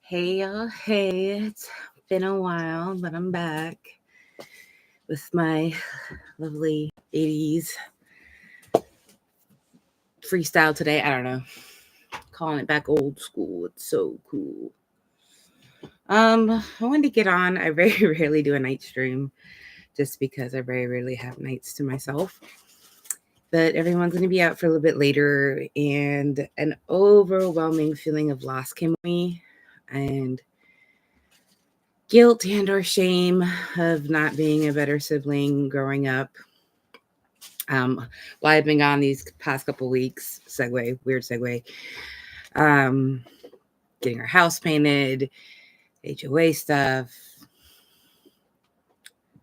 Hey y'all, hey, it's been a while, but I'm back with my lovely 80s freestyle today. I don't know, calling it back old school. It's so cool. I wanted to get on. I very rarely do a night stream just because I very rarely have nights to myself. But everyone's going to be out for a little bit later, and an overwhelming feeling of loss came to me, and guilt and or shame of not being a better sibling growing up. While I've been gone these past couple weeks, weird segue, getting our house painted, HOA stuff,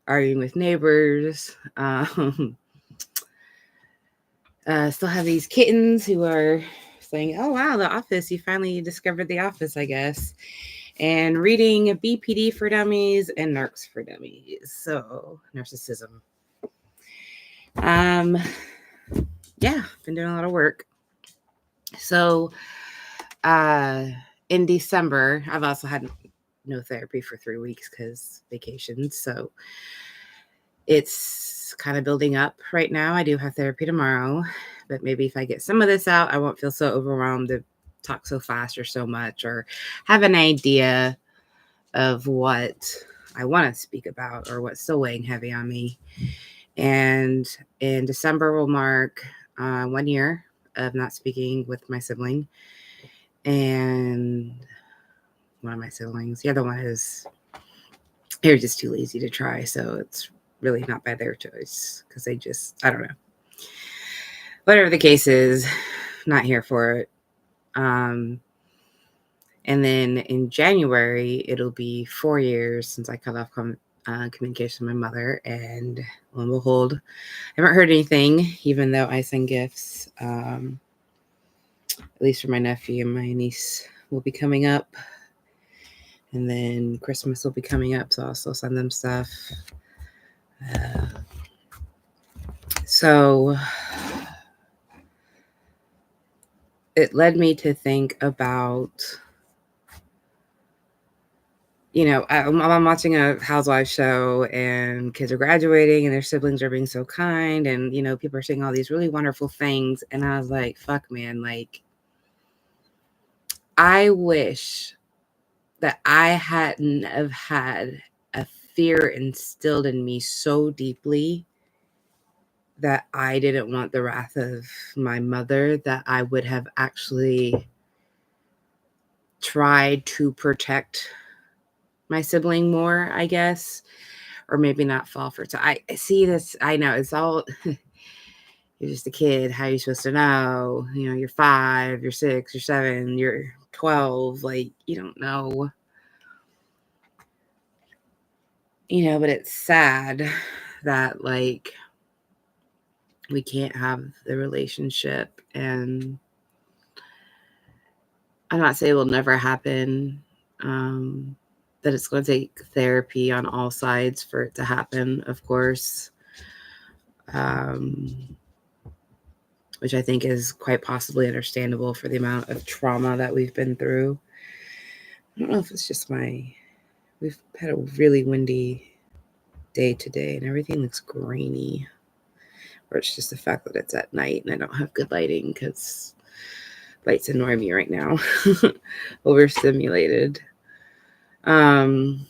arguing with neighbors, still have these kittens who are saying, oh wow, The Office, you finally discovered The Office, I guess, and reading BPD for dummies and narcs for dummies. So narcissism. Yeah, been doing a lot of work. So in December, I've also had no therapy for 3 weeks because vacations. So it's kind of building up right now. I do have therapy tomorrow, but maybe if I get some of this out, I won't feel so overwhelmed to talk so fast or so much, or have an idea of what I want to speak about or what's still weighing heavy on me. And in December will mark 1 year of not speaking with my sibling. And one of my siblings, the other one is, they're just too lazy to try. So it's really not by their choice because they just, I don't know. Whatever the case is, not here for it. And then in January, it'll be 4 years since I cut off communication with my mother. And lo and behold, I haven't heard anything, even though I send gifts. At least for my nephew and my niece will be coming up. And then Christmas will be coming up, so I'll still send them stuff. So it led me to think about, I'm watching a housewives show and kids are graduating and their siblings are being so kind. And, people are saying all these really wonderful things. And I was like, fuck, man, I wish that I hadn't have had a fear instilled in me so deeply that I didn't want the wrath of my mother, that I would have actually tried to protect my sibling more, I guess, or maybe not fall for it. So I see this, I know it's all, you're just a kid. How are you supposed to know? You're 5, you're 6, you're 7, you're 12. You don't know. But it's sad that, we can't have the relationship. And I'm not saying it will never happen. That it's going to take therapy on all sides for it to happen, of course. Which I think is quite possibly understandable for the amount of trauma that we've been through. I don't know if it's just we've had a really windy day today and everything looks grainy. Or it's just the fact that it's at night and I don't have good lighting because lights annoy me right now. Overstimulated. I'm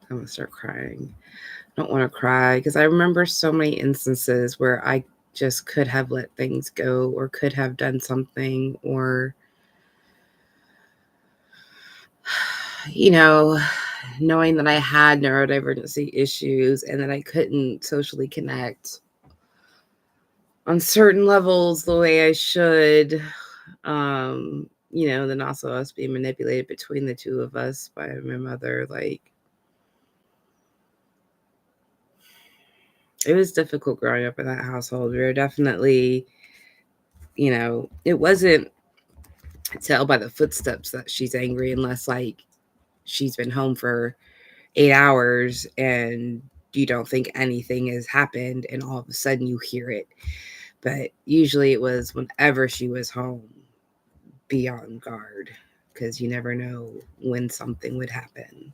going to start crying. I don't want to cry because I remember so many instances where I just could have let things go or could have done something, or, knowing that I had neurodivergency issues and that I couldn't socially connect on certain levels the way I should. Then also us being manipulated between the two of us by my mother. It was difficult growing up in that household. We were definitely, it wasn't tell by the footsteps that she's angry unless she's been home for 8 hours and you don't think anything has happened and all of a sudden you hear it. But usually it was whenever she was home, be on guard, because you never know when something would happen.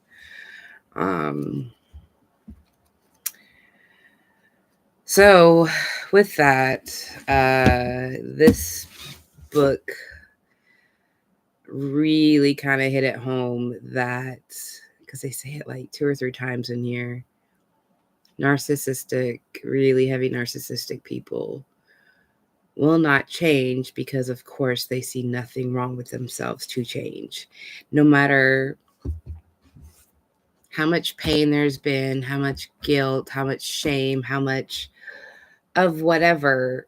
So with that, this book really kind of hit it home that, because they say it like 2 or 3 times in here, narcissistic, really heavy narcissistic people will not change because, of course, they see nothing wrong with themselves to change. No matter how much pain there's been, how much guilt, how much shame, how much of whatever,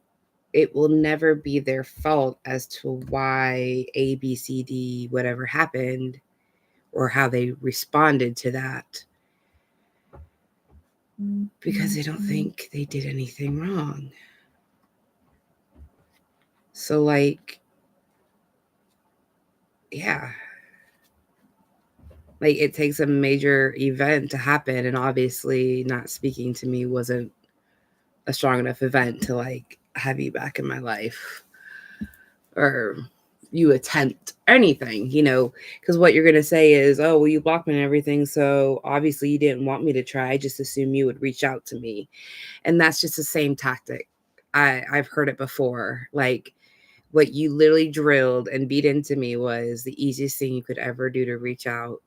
it will never be their fault as to why A, B, C, D, whatever happened, or how they responded to that, because they don't think they did anything wrong. So, like, yeah, like, it takes a major event to happen, and obviously not speaking to me wasn't a strong enough event to, like, have you back in my life, or you attempt anything, because what you're going to say is, oh, well, you blocked me and everything, so obviously you didn't want me to try. I just assume you would reach out to me. And that's just the same tactic. I've heard it before. Like, what you literally drilled and beat into me was the easiest thing you could ever do to reach out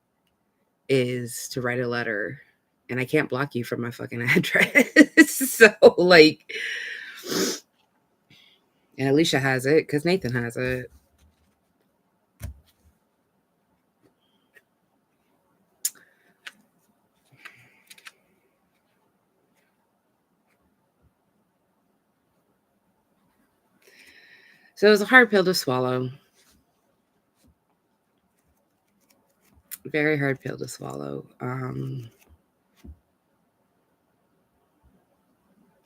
is to write a letter. And I can't block you from my fucking address. So, like, and Alicia has it because Nathan has it. So it was a hard pill to swallow. Very hard pill to swallow. A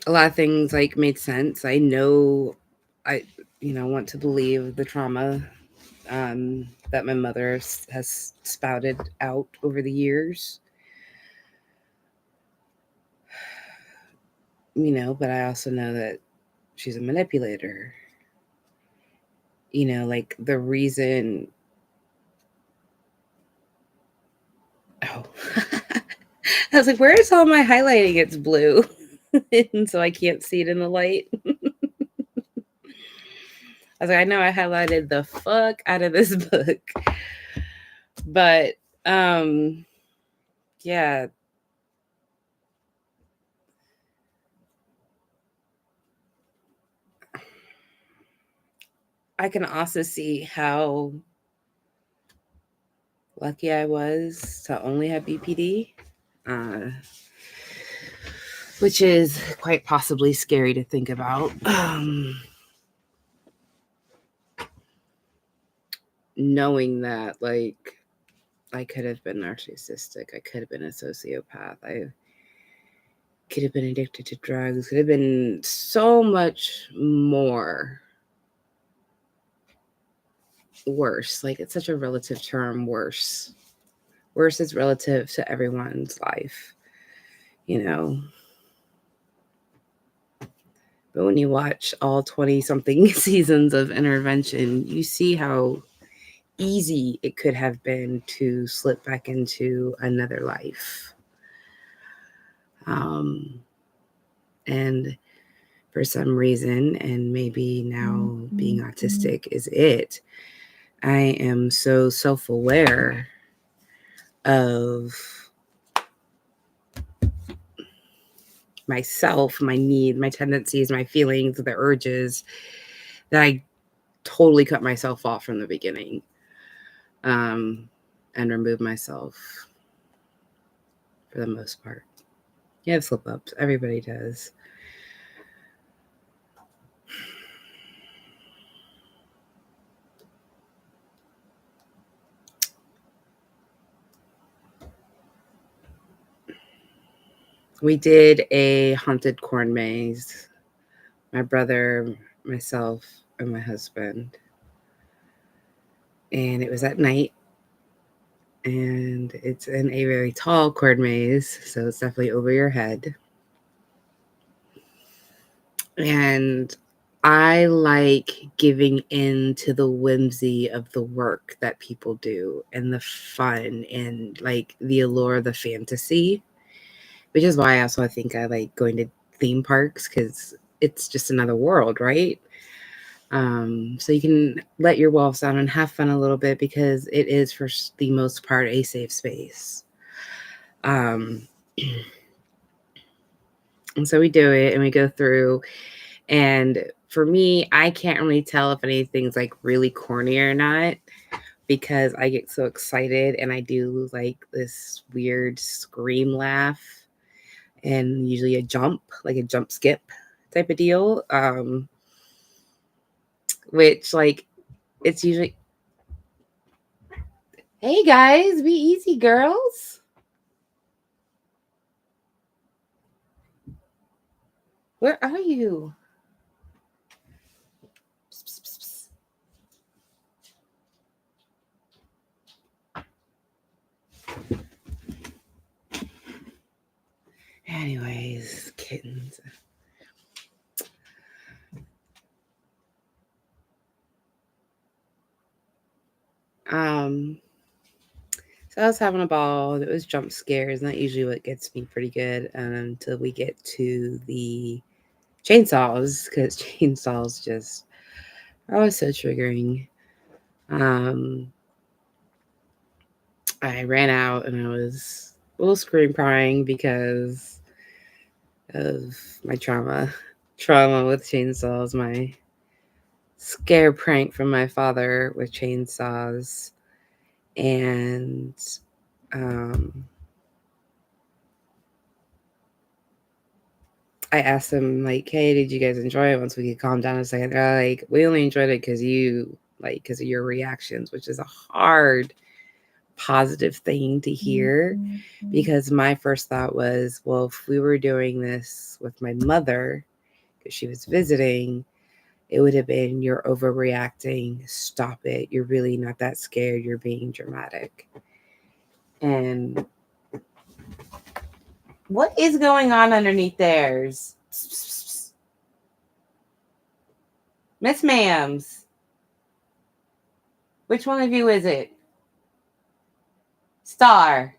lot of things like made sense. I know I want to believe the trauma that my mother has spouted out over the years. But I also know that she's a manipulator. Like the reason. Oh, I was like, where is all my highlighting? It's blue. And so I can't see it in the light. I was like, I know I highlighted the fuck out of this book. But yeah. I can also see how lucky I was to only have BPD, which is quite possibly scary to think about. Knowing that, like, I could have been narcissistic, I could have been a sociopath, I could have been addicted to drugs, could have been so much more worse. Like, it's such a relative term, worse. Worse is relative to everyone's life, But when you watch all 20-something seasons of Intervention, you see how easy it could have been to slip back into another life. And for some reason, and maybe now being autistic is it, I am so self-aware of myself, my need, my tendencies, my feelings, the urges, that I totally cut myself off from the beginning, and remove myself for the most part. You have slip ups. Everybody does. We did a haunted corn maze. My brother, myself, and my husband. And it was at night. And it's in a very tall corn maze, so it's definitely over your head. And I like giving in to the whimsy of the work that people do and the fun and like the allure of the fantasy, which is why also I think I like going to theme parks because it's just another world, right? So you can let your walls down and have fun a little bit because it is for the most part a safe space. Um, and so we do it and we go through. And for me, I can't really tell if anything's like really corny or not because I get so excited and I do like this weird scream laugh and usually a jump, like a jump skip type of deal. Which like it's usually, hey guys, be easy, girls. Where are you? Psst, psst, psst, psst. Anyways, kittens. So I was having a ball. It was jump scares, and that usually what gets me pretty good until we get to the chainsaws, because chainsaws just are always so triggering. I ran out and I was a little scream crying because of my trauma with chainsaws, my scare prank from my father with chainsaws, and I asked them like, "Hey, did you guys enjoy it?" Once we could calm down a second, they're like, "We only enjoyed it because because of your reactions," which is a hard positive thing to hear because my first thought was, well, if we were doing this with my mother because she was visiting, it would have been, "You're overreacting. Stop it. You're really not that scared. You're being dramatic." And what is going on underneath theirs? Miss Ma'ams, which one of you is it? Star.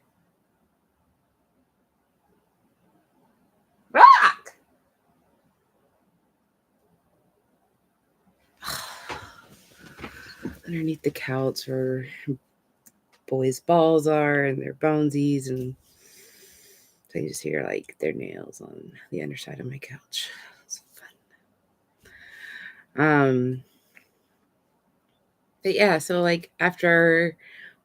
Rock. Underneath the couch where boys' balls are and their bonesies, and so you just hear like their nails on the underside of my couch. It's fun. But yeah, so like after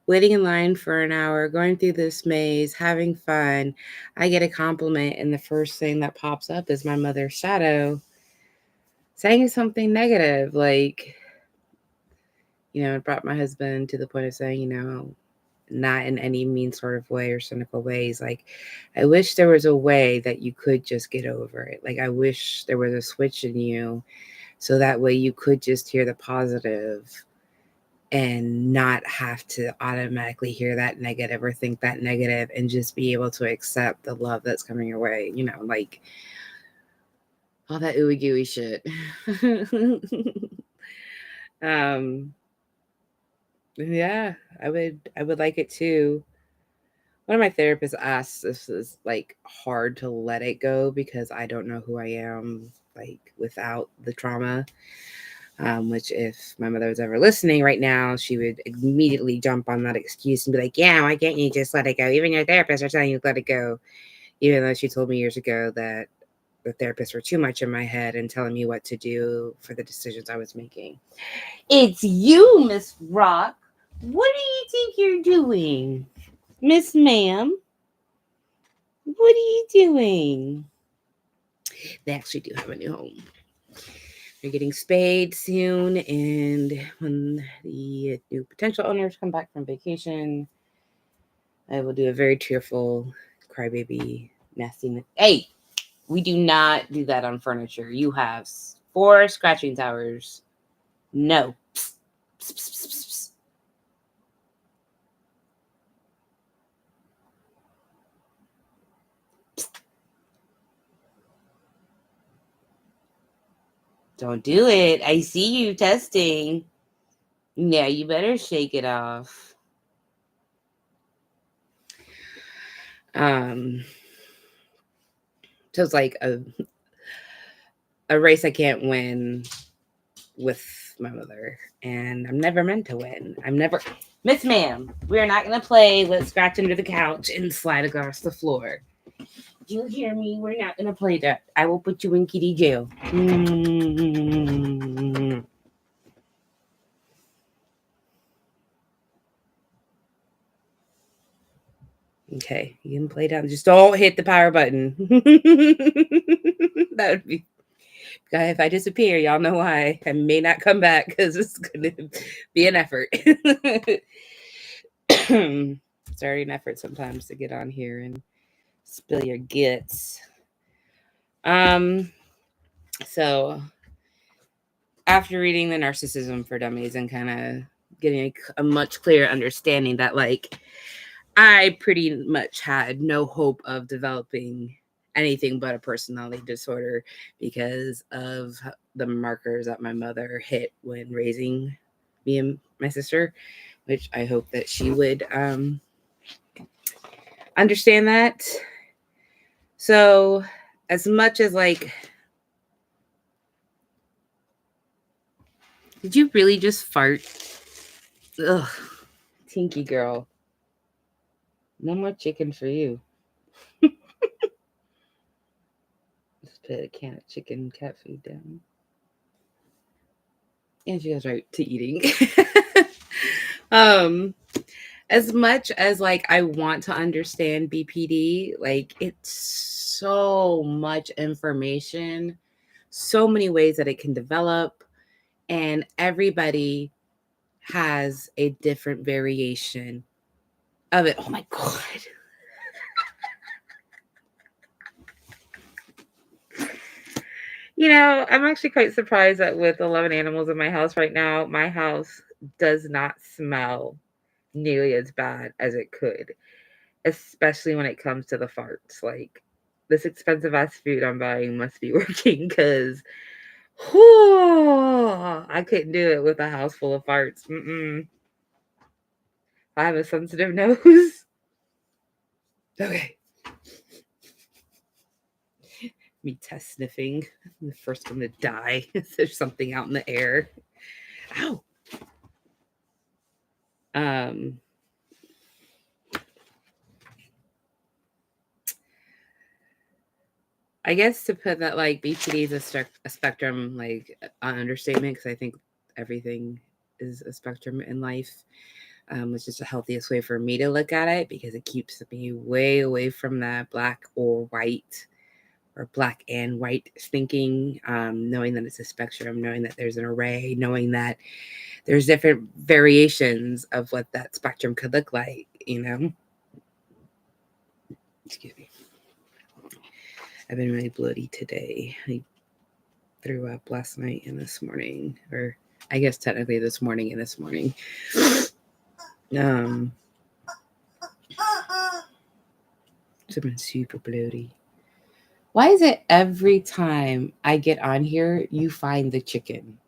waiting in line for an hour, going through this maze, having fun, I get a compliment, and the first thing that pops up is my mother's shadow saying something negative, like, it brought my husband to the point of saying, not in any mean sort of way or cynical ways, like, I wish there was a way that you could just get over it. Like, I wish there was a switch in you so that way you could just hear the positive and not have to automatically hear that negative or think that negative and just be able to accept the love that's coming your way, like all that ooey gooey shit. um yeah, I would like it too. One of my therapists asked if this is like hard to let it go because I don't know who I am like without the trauma. Which if my mother was ever listening right now, she would immediately jump on that excuse and be like, "Yeah, why can't you just let it go? Even your therapists are telling you to let it go." Even though she told me years ago that the therapists were too much in my head and telling me what to do for the decisions I was making. It's you, Miss Rock. What do you think you're doing? Miss Ma'am, what are you doing? They actually do have a new home. They're getting spayed soon, and when the new potential owners come back from vacation, I will do a very tearful crybaby nasty. Hey, we do not do that on furniture. You have 4 scratching towers. No. Psst, psst, psst, psst, psst. Don't do it. I see you testing. Yeah, you better shake it off. So it's like a race I can't win with my mother, and I'm never meant to win. Miss Ma'am, we're not gonna play let's scratch under the couch and slide across the floor. Do you hear me? We're not gonna play that. I will put you in kitty jail. Okay, you can play down. Just don't hit the power button. That would be. If I disappear, y'all know why. I may not come back because it's gonna be an effort. It's already an effort sometimes to get on here and spill your guts. So after reading The Narcissism for Dummies and kind of getting a much clearer understanding that, like, I pretty much had no hope of developing anything but a personality disorder because of the markers that my mother hit when raising me and my sister, which I hope that she would understand that. So as much as, like, did you really just fart? Ugh, Tinky girl. No more chicken for you. Just put a can of chicken cat food down. And she goes right to eating. As much as, like, I want to understand BPD, like, it's so much information, so many ways that it can develop, and everybody has a different variation of it. Oh my God. You know, I'm actually quite surprised that with 11 animals in my house right now, my house does not smell nearly as bad as it could, especially when it comes to the farts. Like, this expensive ass food I'm buying must be working because I couldn't do it with a house full of farts. I have a sensitive nose. Okay. Me test sniffing. I'm the first one to die if there's something out in the air. Ow. I guess to put that, like, BPD is a spectrum, like, an understatement, because I think everything is a spectrum in life. It's just the healthiest way for me to look at it because it keeps me way away from that black or white or black and white thinking, knowing that it's a spectrum, knowing that there's an array, knowing that there's different variations of what that spectrum could look like, you know? Excuse me. I've been really bloody today. I threw up last night and this morning, or I guess technically this morning and this morning. It's been super bloody. Why is it every time I get on here, you find the chicken?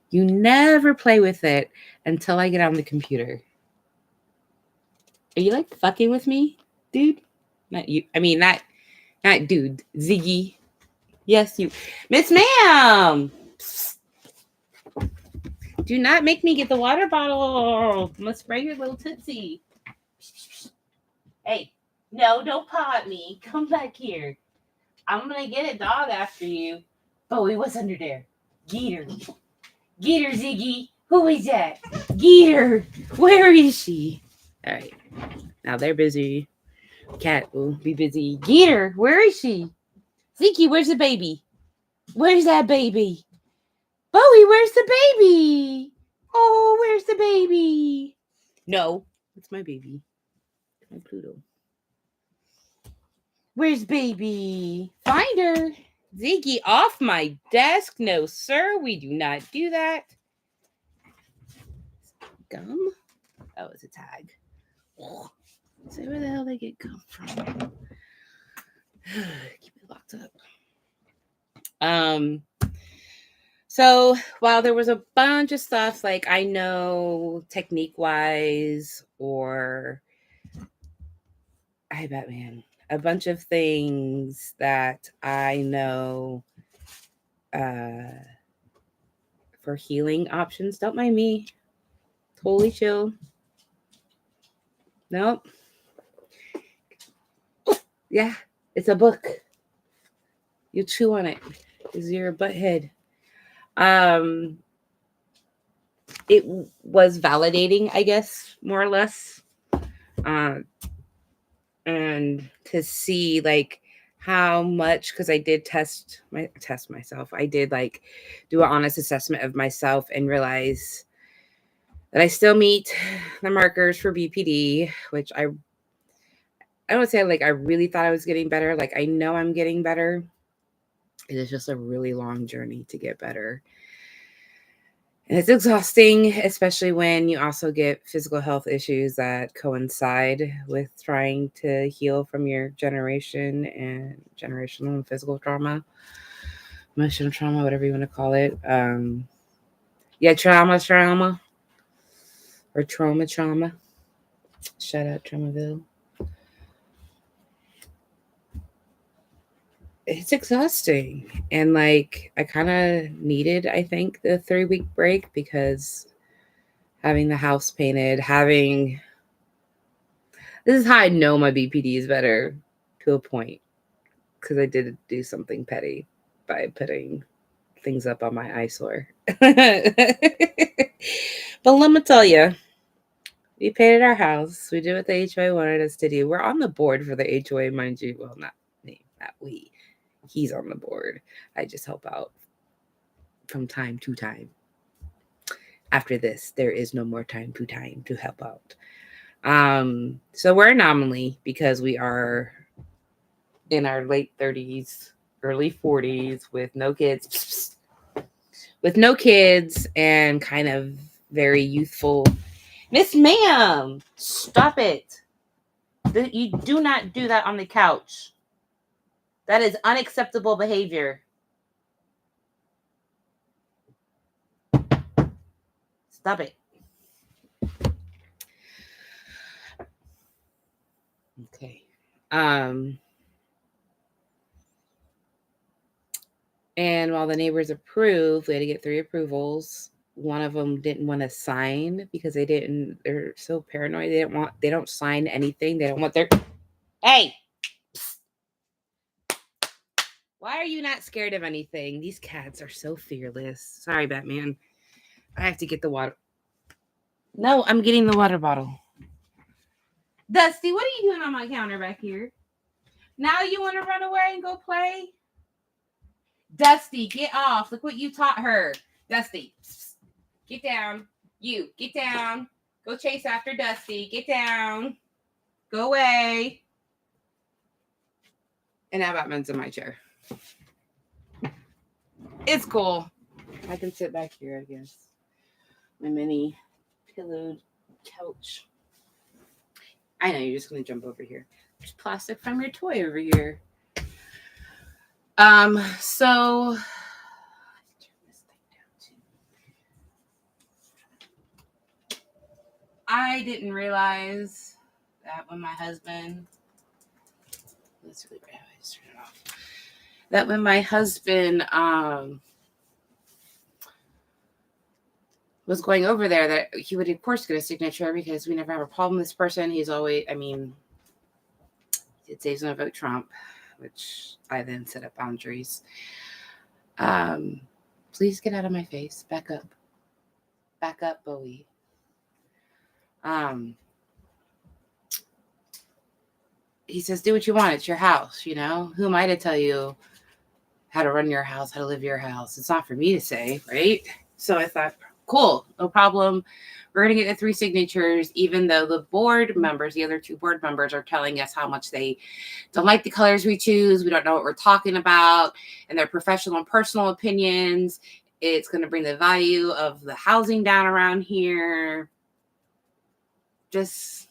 You never play with it until I get on the computer. Are you, like, fucking with me, dude? Not you. I mean, not dude. Ziggy. Yes, you. Miss Ma'am! Psst. Do not make me get the water bottle. I'm gonna spray your little tootsie. Hey, no, don't paw at me. Come back here. I'm gonna get a dog after you. Bowie, what's under there? Geeter. Geeter, Ziggy. Who is that? Geeter. Where is she? All right. Now they're busy. Cat will be busy. Geeter, where is she? Ziggy, where's the baby? Where's that baby? Bowie, where's the baby? Oh, where's the baby? No, it's my baby. My Pluto. Where's baby? Find her. Ziggy, off my desk. No, sir, we do not do that. Gum? Oh, it's a tag. Oh. So where the hell they get gum from? Keep it locked up. So while there was a bunch of stuff like I know technique wise, or I bet, man, a bunch of things that I know for healing options. Don't mind me. Totally chill. Nope. Yeah, it's a book. You chew on it. Is your butt head. It was validating, I guess, more or less. And to see like how much, because I did test myself. I did like do an honest assessment of myself and realize that I still meet the markers for BPD, which I don't say like I really thought I was getting better. Like I know I'm getting better. It is just a really long journey to get better. And it's exhausting, especially when you also get physical health issues that coincide with trying to heal from your generational and physical trauma, emotional trauma, whatever you want to call it. Trauma, or trauma. Shout out Traumaville. It's exhausting. And like, I kind of needed, I think, the 3-week break, because having the house painted, this is how I know my BPD is better to a point, because I did do something petty by putting things up on my eyesore. But let me tell you, we painted our house. We did what the HOA wanted us to do. We're on the board for the HOA, mind you. Well, not me, not we. He's on the board. I just help out from time to time. After this, there is no more time to help out. So we're an anomaly because we are in our late 30s, early 40s with no kids. And kind of very youthful. Miss Ma'am, stop it. You do not do that on the couch. That is unacceptable behavior. Stop it. Okay. And while the neighbors approved, we had to get 3 approvals. One of them didn't want to sign because they're so paranoid. They don't sign anything. They don't want their, hey, why are you not scared of anything? These cats are so fearless. Sorry, Batman. I have to get the water. No, I'm getting the water bottle. Dusty, what are you doing on my counter back here? Now you want to run away and go play? Dusty, get off. Look what you taught her. Dusty, get down. You, get down. Go chase after Dusty. Get down. Go away. And now Batman's in my chair. It's cool. I can sit back here, I guess. My mini pillowed couch. I know, you're just going to jump over here. There's plastic from your toy over here. So I didn't realize that when my husband, that's really bad. I just turned it off. That when my husband was going over there, that he would of course get a signature, because we never have a problem with this person. He's always, he did say he's going to vote Trump, which I then set up boundaries. Please get out of my face. Back up, Bowie. He says, do what you want. It's your house, you know? Who am I to tell you how to run your house, how to live your house? It's not for me to say, right? So I thought, cool, no problem. We're going to get the 3 signatures, even though the board members, the other 2 board members, are telling us how much they don't like the colors we choose. We don't know what we're talking about. And their professional and personal opinions. It's going to bring the value of the housing down around here. Just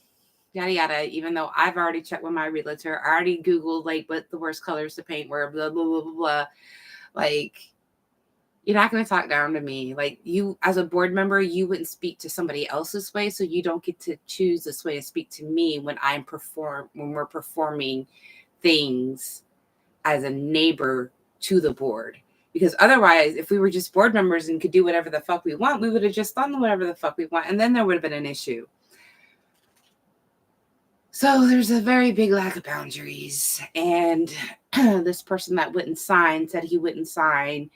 yada yada. Even though I've already checked with my realtor, I already Googled like what the worst colors to paint were, blah blah blah blah blah. Like, You're not going to talk down to me. Like, you, as a board member, you wouldn't speak to somebody else this way. So you don't get to choose this way to speak to me when we're performing things as a neighbor to the board. Because otherwise, if we were just board members and could do whatever the fuck we want, we would have just done whatever the fuck we want. And then there would have been an issue. So there's a very big lack of boundaries. And this person that wouldn't sign said he wouldn't sign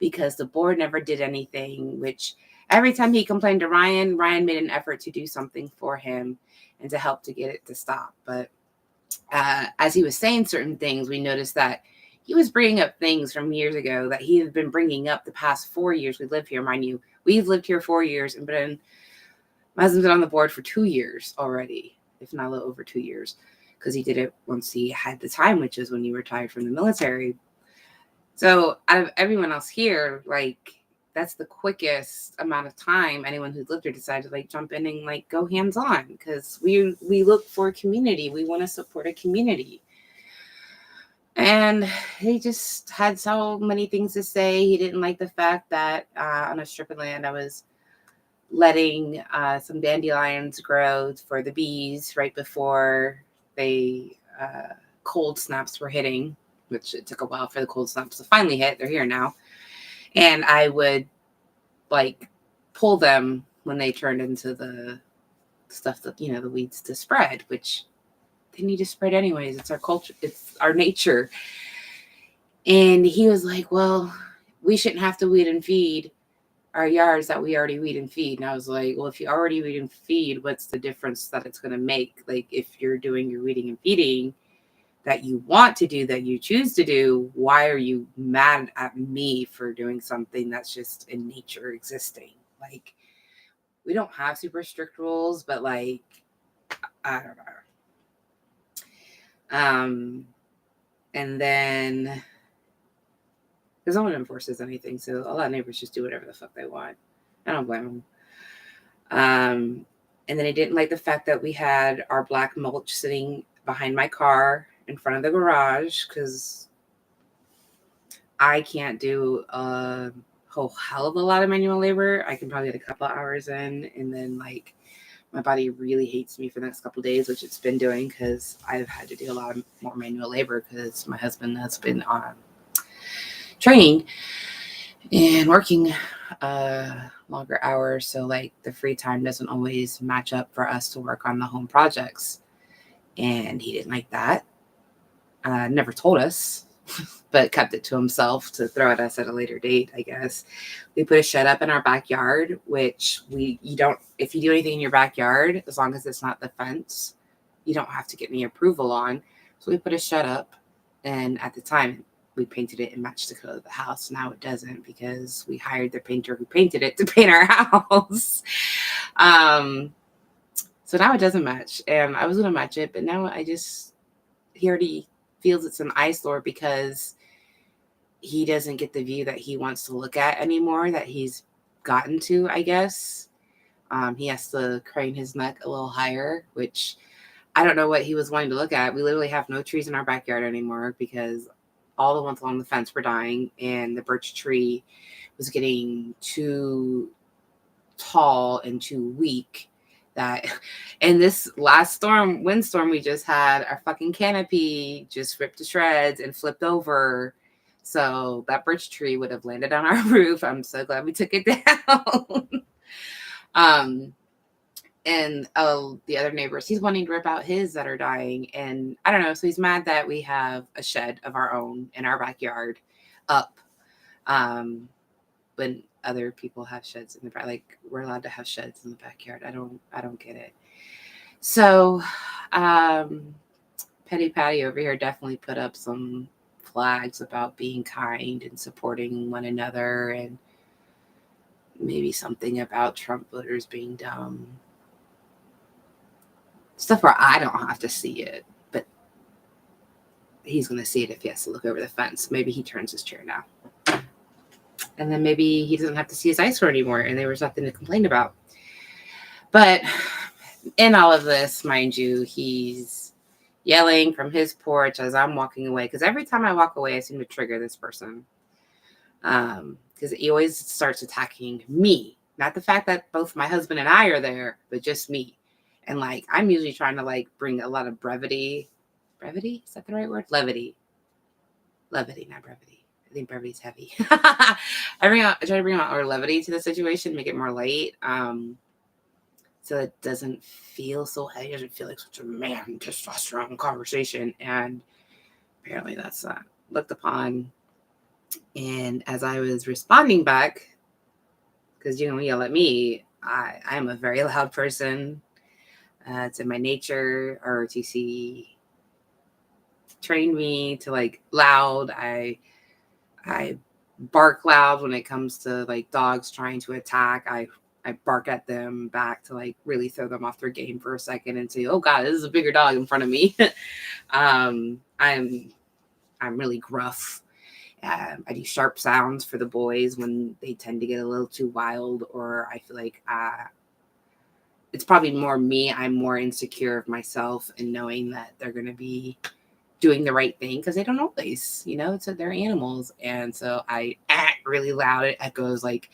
because the board never did anything, which every time he complained to Ryan made an effort to do something for him and to help to get it to stop. But as he was saying certain things, we noticed that he was bringing up things from years ago that he had been bringing up the past 4 years we lived here. Mind you, we've lived here 4 years, and my husband's been on the board for 2 years already, if not a little over 2 years, because he did it once he had the time, which is when he retired from the military. So out of everyone else here, like, that's the quickest amount of time anyone who's lived here decided to like jump in and like go hands on, because we look for a community. We want to support a community. And he just had so many things to say. He didn't like the fact that on a strip of land I was letting some dandelions grow for the bees right before they cold snaps were hitting, which it took a while for the cold snaps to finally hit. They're here now. And I would like pull them when they turned into the stuff that, you know, the weeds to spread, which they need to spread anyways. It's our culture. It's our nature. And he was like, well, we shouldn't have to weed and feed our yards that we already weed and feed. And I was like, well, if you already weed and feed, what's the difference that it's going to make? Like, if you're doing your weeding and feeding that you want to do, that you choose to do, why are you mad at me for doing something that's just in nature existing? Like, we don't have super strict rules, but like, I don't know. And then, because no one enforces anything, so a lot of neighbors just do whatever the fuck they want. I don't blame them. And then I didn't like the fact that we had our black mulch sitting behind my car in front of the garage, because I can't do a whole hell of a lot of manual labor. I can probably get a couple of hours in, and then like my body really hates me for the next couple of days, which it's been doing because I've had to do a lot more manual labor because my husband has been on training and working longer hours. So like the free time doesn't always match up for us to work on the home projects. And he didn't like that. Never told us, but kept it to himself to throw at us at a later date, I guess. We put a shed up in our backyard, which if you do anything in your backyard, as long as it's not the fence, you don't have to get any approval on. So we put a shed up, and at the time we painted it and matched the color of the house. Now it doesn't, because we hired the painter who painted it to paint our house. So now it doesn't match, and I was going to match it, but now he already feels it's an eyesore because he doesn't get the view that he wants to look at anymore, that he's gotten to, I guess. He has to crane his neck a little higher, which I don't know what he was wanting to look at. We literally have no trees in our backyard anymore because all the ones along the fence were dying, and the birch tree was getting too tall and too weak. And this last windstorm we just had, our fucking canopy just ripped to shreds and flipped over. So that birch tree would have landed on our roof. I'm so glad we took it down. And the other neighbors, he's wanting to rip out his that are dying. And I don't know. So he's mad that we have a shed of our own in our backyard up. When other people have sheds in the back, like we're allowed to have sheds in the backyard. I don't get it. So, Petty Patty over here definitely put up some flags about being kind and supporting one another, and maybe something about Trump voters being dumb. Stuff where I don't have to see it, but he's going to see it if he has to look over the fence. Maybe he turns his chair now. And then maybe he doesn't have to see his eyesore anymore, and there was nothing to complain about. But in all of this, mind you, he's yelling from his porch as I'm walking away, because every time I walk away, I seem to trigger this person. because he always starts attacking me. Not the fact that both my husband and I are there, but just me. And like, I'm usually trying to like bring a lot of brevity. Brevity? Is that the right word? Levity. Levity, not brevity. I think brevity's heavy. I try to bring out more levity to the situation, make it more light. So it doesn't feel so heavy. It doesn't feel like such a man testosterone conversation. And apparently that's not looked upon. And as I was responding back, because yell at me, I am a very loud person. It's in my nature. ROTC trained me to like loud. I bark loud when it comes to like dogs trying to attack. I bark at them back to like really throw them off their game for a second and say, "Oh God, this is a bigger dog in front of me." I'm really gruff. I do sharp sounds for the boys when they tend to get a little too wild, or I feel like it's probably more me. I'm more insecure of myself and knowing that they're going to be doing the right thing because they don't always, they're animals. And so I act really loud. It echoes like,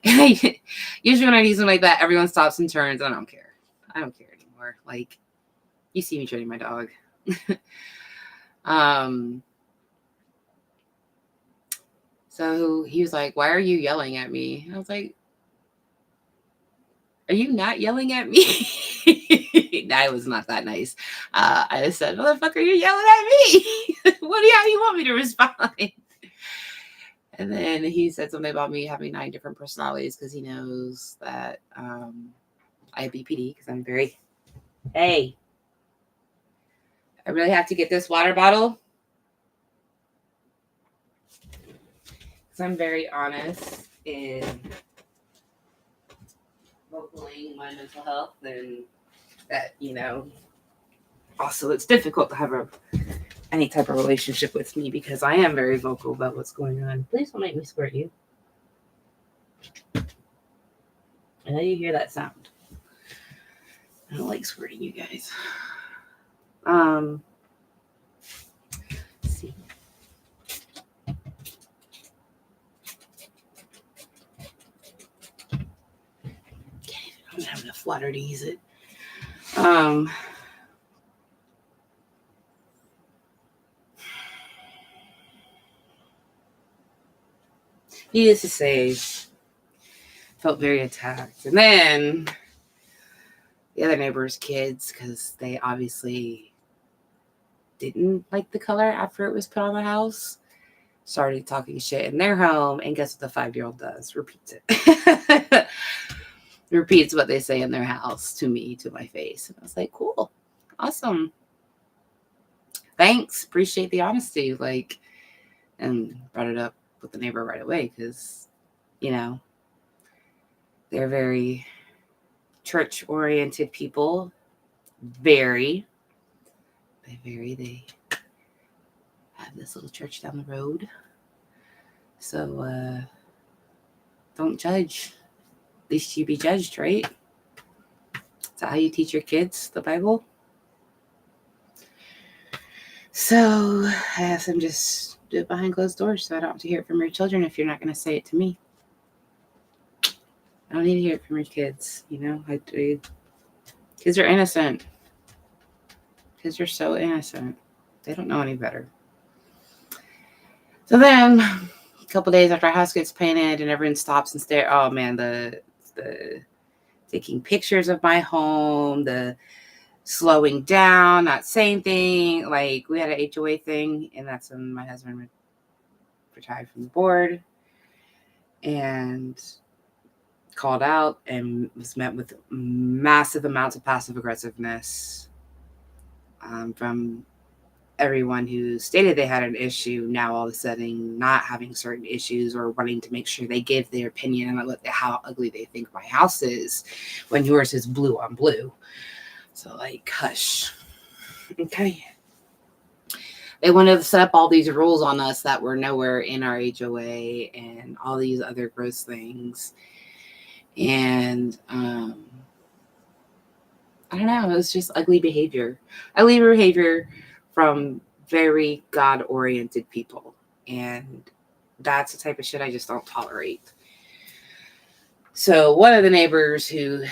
usually when I do something like that, everyone stops and turns. I don't care. I don't care anymore. Like, you see me training my dog. So he was like, "Why are you yelling at me?" And I was like, "Are you not yelling at me?" I was not that nice. I just said, "Motherfucker, you're yelling at me." How do you want me to respond? And then he said something about me having 9 different personalities because he knows that I have BPD because I'm very, hey, I really have to get this water bottle because I'm very honest in vocaling my mental health, and that, also it's difficult to have any type of relationship with me because I am very vocal about what's going on. Please don't make me squirt you. I know you hear that sound. I don't like squirting you guys. Let's see. I don't have enough water to use it. Needless to say, felt very attacked. And then the other neighbor's kids, because they obviously didn't like the color after it was put on the house, started talking shit in their home. And guess what the 5-year-old does? Repeats it. Repeats what they say in their house to me, to my face. And I was like, cool. Awesome. Thanks. Appreciate the honesty. Like, and brought it up with the neighbor right away because, they're very church-oriented people. They have this little church down the road. So, don't judge. At least you be judged, right? Is that how you teach your kids the Bible? So I have them just do it behind closed doors so I don't have to hear it from your children if you're not going to say it to me. I don't need to hear it from your kids, Kids are innocent. Kids are so innocent. They don't know any better. So then, a couple days after our house gets painted and everyone stops and stares, oh man, the taking pictures of my home, the slowing down, not saying thing. Like, we had an HOA thing, and that's when my husband retired from the board and called out and was met with massive amounts of passive aggressiveness from everyone who stated they had an issue, now all of a sudden not having certain issues or wanting to make sure they give their opinion on how ugly they think my house is when yours is blue on blue. So, like, hush. Okay. They want to set up all these rules on us that were nowhere in our HOA and all these other gross things. And I don't know. It was just ugly behavior. Ugly behavior from very God-oriented people. And That's the type of shit I just don't tolerate. So one of the neighbors who,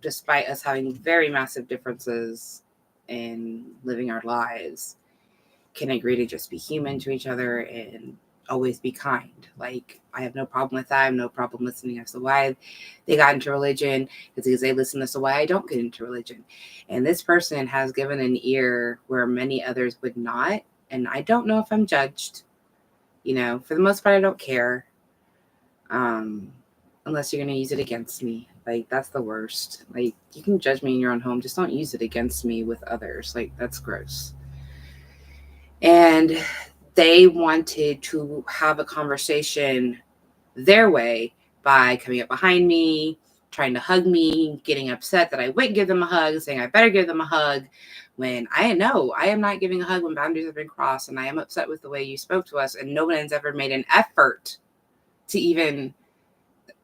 despite us having very massive differences in living our lives, can agree to just be human to each other and always be kind. Like, I have no problem with that. I have no problem listening as to why they got into religion, because they listen as to why I don't get into religion. And this person has given an ear where many others would not. And I don't know if I'm judged. You know, for the most part, I don't care. Unless you're going to use it against me. Like, that's the worst. Like, you can judge me in your own home. Just don't use it against me with others. Like, that's gross. And they wanted to have a conversation their way by coming up behind me, trying to hug me, getting upset that I wouldn't give them a hug, saying I better give them a hug, when I know I am not giving a hug when boundaries have been crossed, and I am upset with the way you spoke to us, and no one has ever made an effort to even,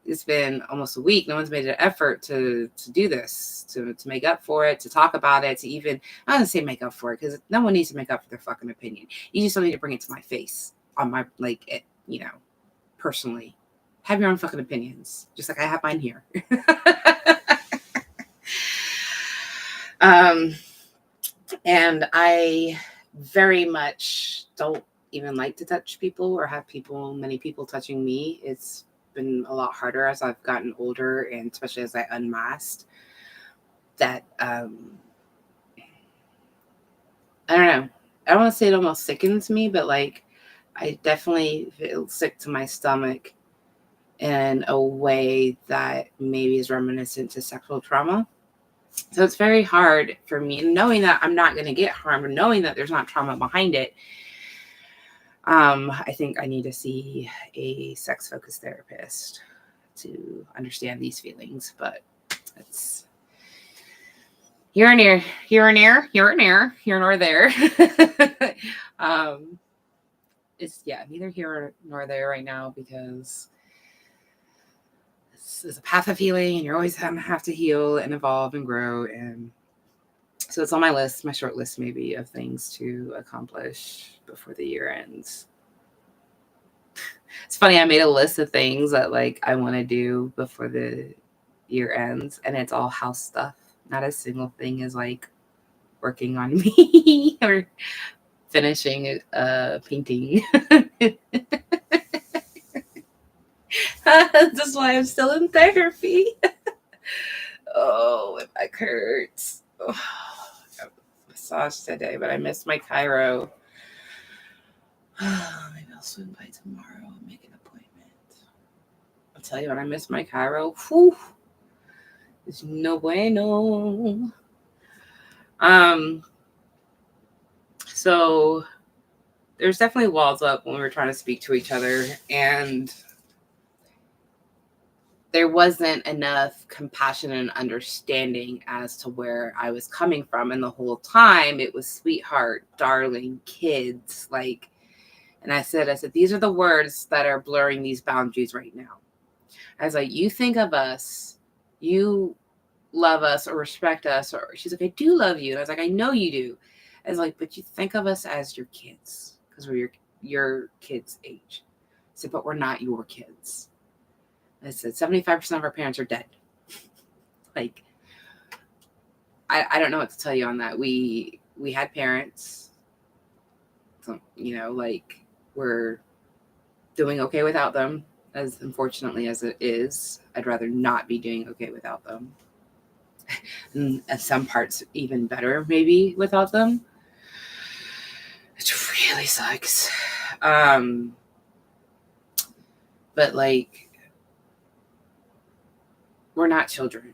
it's been almost a week, no one's made an effort to do this, to make up for it, to talk about it, to even, I don't say make up for it, because no one needs to make up for their fucking opinion. You just don't need to bring it to my face on my, like, it, you know, personally. Have your own fucking opinions, just like I have mine here. And I very much don't even like to touch people or have many people touching me. It's been a lot harder as I've gotten older, and especially as I unmasked. That I don't know. I don't want to say it almost sickens me, but like, I definitely feel sick to my stomach in a way that maybe is reminiscent to sexual trauma. So it's very hard for me, knowing that I'm not going to get harmed, and knowing that there's not trauma behind it. I think I need to see a sex-focused therapist to understand these feelings, but it's here nor there. It's neither here nor there right now, because this is a path of healing, and you're always going to have to heal and evolve and grow. And so it's on my list, my short list maybe, of things to accomplish before the year ends. It's funny, I made a list of things that like I want to do before the year ends, and it's all house stuff. Not a single thing is like working on me or finishing a painting. That's why I'm still in therapy. Oh, my back hurts. Oh, I got a massage today, but I missed my chiro. Maybe I'll swing by tomorrow and make an appointment. I'll tell you, when I miss my chiro, whew, it's no bueno. So there's definitely walls up when we were trying to speak to each other, and there wasn't enough compassion and understanding as to where I was coming from. And the whole time it was sweetheart, darling, kids, like, and I said, these are the words that are blurring these boundaries right now. I was like, you think of us, you love us or respect us, or she's like, I do love you. And I was like, I know you do. I was like, but you think of us as your kids, because we're your kids' age. I said, but we're not your kids. I said, 75% of our parents are dead. Like, I don't know what to tell you on that. We had parents, so, you know, like, we're doing okay without them, as unfortunately as it is. I'd rather not be doing okay without them. And some parts even better, maybe, without them. It really sucks. But like, we're not children.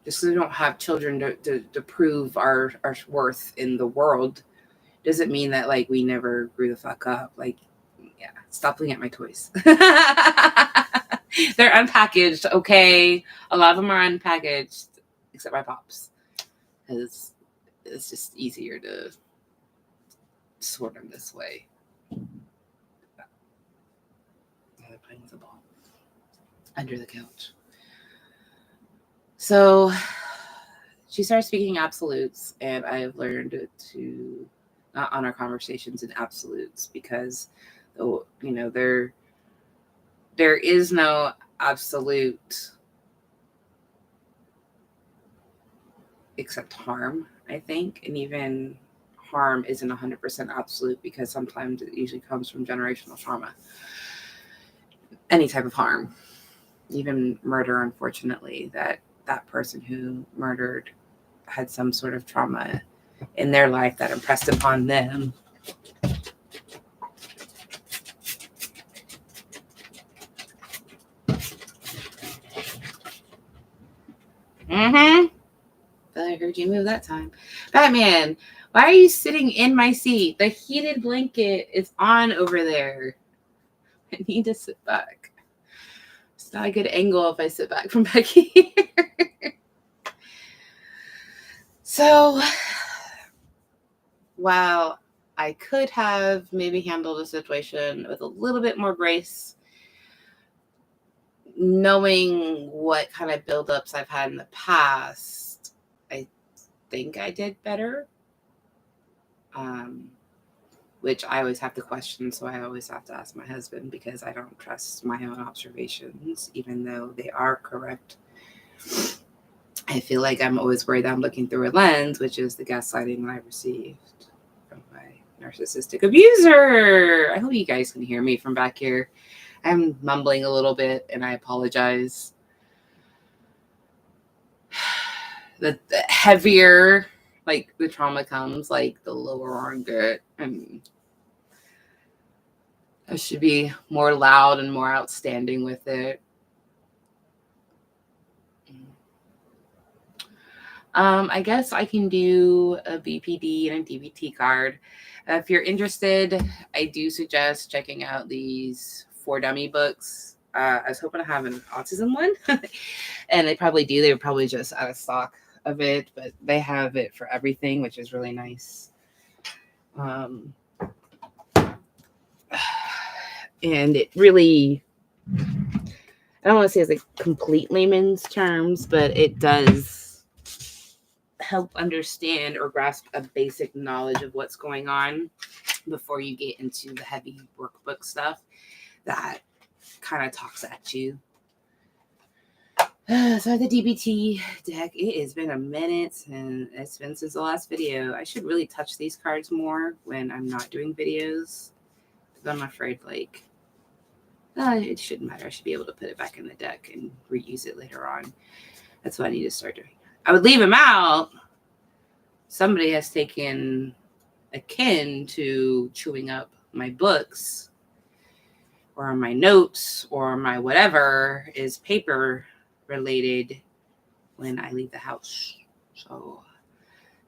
Just because we don't have children to prove our worth in the world doesn't mean that like we never grew the fuck up. Like, yeah, stop looking at my toys. They're unpackaged, okay? A lot of them are unpackaged, except my pops, because it's just easier to sort them this way. They're playing with a ball under the couch. So she started speaking absolutes, and I've learned to not honor conversations in absolutes, because You know, there is no absolute except harm, I think. And even harm isn't 100% absolute, because sometimes it usually comes from generational trauma. Any type of harm, even murder, unfortunately, that person who murdered had some sort of trauma in their life that impressed upon them. I heard you move that time. Batman, why are you sitting in my seat? The heated blanket is on over there. I need to sit back. It's not a good angle if I sit back from back here. So, while I could have maybe handled the situation with a little bit more grace, knowing what kind of buildups I've had in the past, I think I did better. Which I always have to question, so I always have to ask my husband, because I don't trust my own observations, even though they are correct. I feel like I'm always worried that I'm looking through a lens, which is the gaslighting that I received from my narcissistic abuser. I hope you guys can hear me from back here. I'm mumbling a little bit, and I apologize. The heavier, like, the trauma comes, like, the lower I get, and I should be more loud and more outstanding with it. I guess I can do a BPD and a DBT card. If you're interested, I do suggest checking out these 4 dummy books. I was hoping to have an autism one, and they probably do. They were probably just out of stock of it, but they have it for everything, which is really nice. And it really, I don't want to say it's like complete layman's terms, but it does help understand or grasp a basic knowledge of what's going on before you get into the heavy workbook stuff that kind of talks at you. So the DBT deck, it has been a minute, and it's been since the last video. I should really touch these cards more when I'm not doing videos, because I'm afraid, like, it shouldn't matter. I should be able to put it back in the deck and reuse it later on. That's what I need to start doing. I would leave them out. Somebody has taken akin to chewing up my books or my notes or my whatever is paper related when I leave the house. So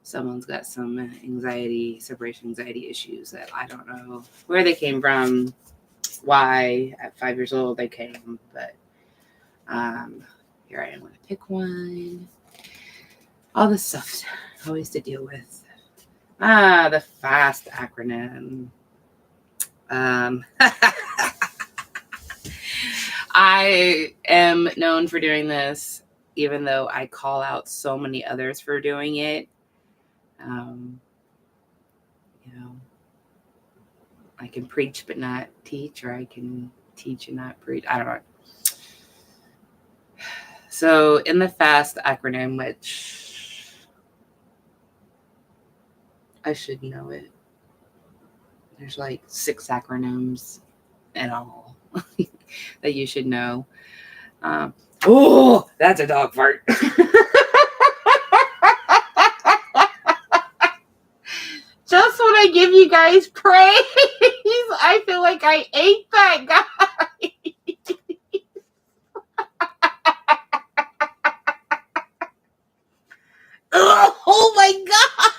someone's got some anxiety, separation anxiety issues that I don't know where they came from, why at 5 years old they came, but here I am going to pick one. All this stuff always to deal with. The FAST acronym. I am known for doing this, even though I call out so many others for doing it. You know, I can preach but not teach, or I can teach and not preach. I don't know. So in the FAST acronym, which I should know it, there's like 6 acronyms in all that you should know. Oh, that's a dog fart. Just when I give you guys praise, I feel like I ate that guy. Oh my God.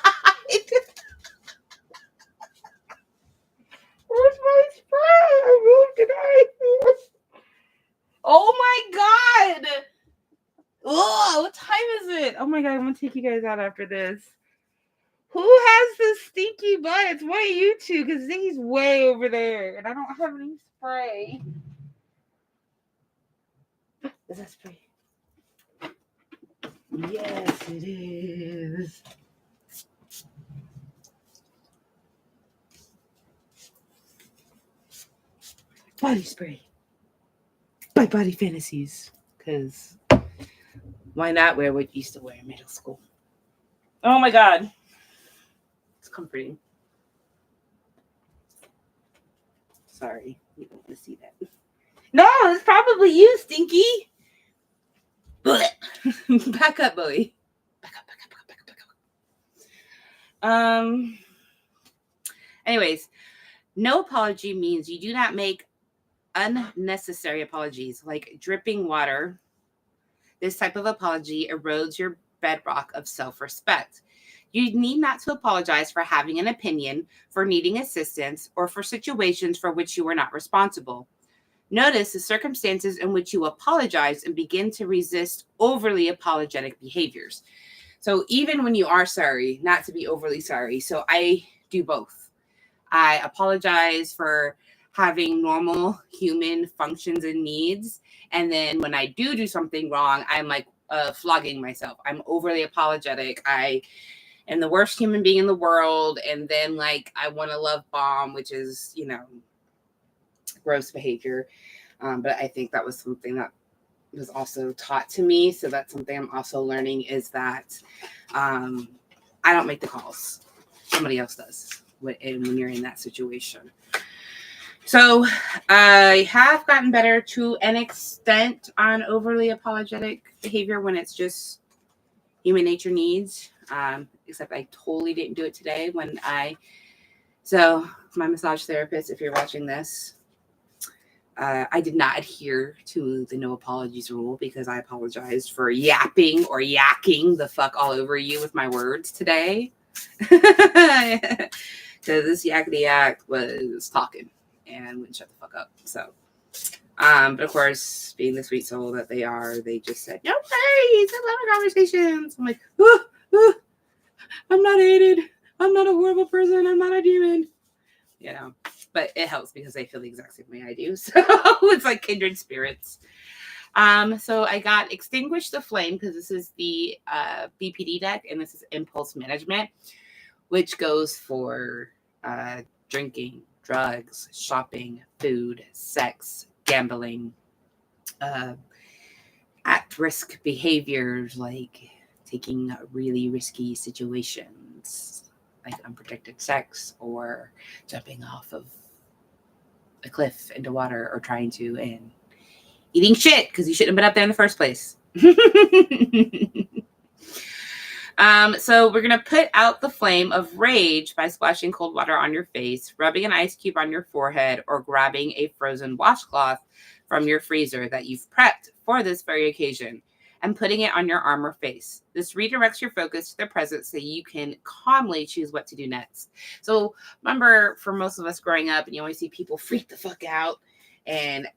Where's my spray? I moved it. Oh my God. Oh, what time is it? Oh my God, I'm going to take you guys out after this. Who has this stinky butt? It's one of you two, because Zingy's way over there, and I don't have any spray. Is that spray? Yes, it is. body spray by Body Fantasies. Because why not wear what you used to wear in middle school? Oh my God. It's comforting. Sorry, you don't want to see that. No, it's probably you, Stinky. Back up, Bowie. Back up. Anyways, no apology means you do not make unnecessary apologies, like dripping water. This type of apology erodes your bedrock of self-respect. You need not to apologize for having an opinion, for needing assistance, or for situations for which you are not responsible. Notice the circumstances in which you apologize and begin to resist overly apologetic behaviors. So even when you are sorry, not to be overly sorry. So I do both. I apologize for having normal human functions and needs. And then when I do something wrong, I'm like flogging myself. I'm overly apologetic. I am the worst human being in the world. And then like I want to love bomb, which is, you know, gross behavior. But I think that was something that was also taught to me. So that's something I'm also learning is that I don't make the calls. Somebody else does when you're in that situation. So I have gotten better to an extent on overly apologetic behavior when it's just human nature needs. Except I totally didn't do it today so my massage therapist, if you're watching this, I did not adhere to the no apologies rule because I apologized for yapping or yakking the fuck all over you with my words today. Because this yakety yak was talking and wouldn't shut the fuck up. So, but of course, being the sweet soul that they are, they just said, no worries, I love our conversations. I'm like, I'm not hated. I'm not a horrible person. I'm not a demon. You know. But it helps because they feel the exact same way I do. So it's like kindred spirits. So I got Extinguish the Flame because this is the BPD deck and this is Impulse Management, which goes for drinking, drugs, shopping, food, sex, gambling, at-risk behaviors like taking really risky situations like unprotected sex or jumping off of a cliff into water or trying to and eating shit because you shouldn't have been up there in the first place. So we're going to put out the flame of rage by splashing cold water on your face, rubbing an ice cube on your forehead, or grabbing a frozen washcloth from your freezer that you've prepped for this very occasion and putting it on your arm or face. This redirects your focus to the present so you can calmly choose what to do next. So remember, for most of us growing up, and you always see people freak the fuck out and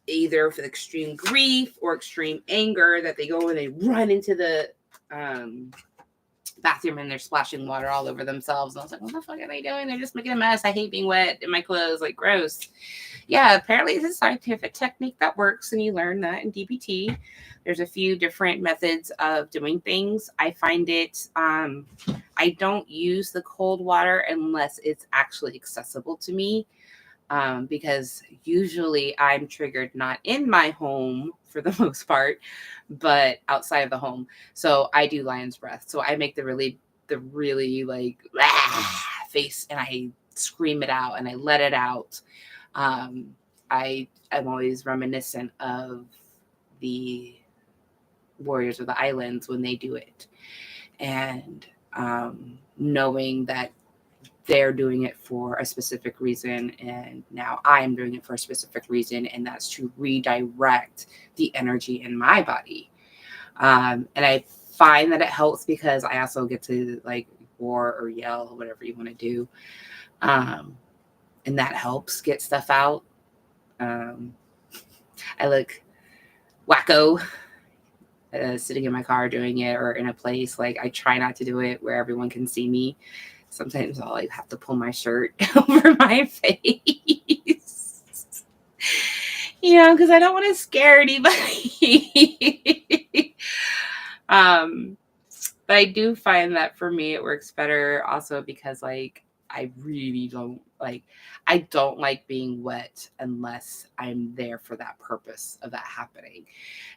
either for extreme grief or extreme anger that they go and they run into the bathroom and they're splashing water all over themselves. And I was like, what the fuck are they doing? They're just making a mess. I hate being wet in my clothes. Like, gross. Yeah, apparently it's a scientific technique that works, and you learn that in DBT. There's a few different methods of doing things. I find it, I don't use the cold water unless it's actually accessible to me, because usually I'm triggered not in my home for the most part, but outside of the home. So I do lion's breath. So I make the really like face and I scream it out and I let it out. I'm always reminiscent of the Warriors of the Islands when they do it, and knowing that they're doing it for a specific reason, and now I'm doing it for a specific reason, and that's to redirect the energy in my body. And I find that it helps because I also get to like roar or yell or whatever you want to do. And that helps get stuff out. I look wacko sitting in my car doing it or in a place. Like I try not to do it where everyone can see me. Sometimes I'll like have to pull my shirt over my face, you know, because I don't want to scare anybody. But I do find that for me, it works better also because like I really don't Like, I don't like being wet unless I'm there for that purpose of that happening,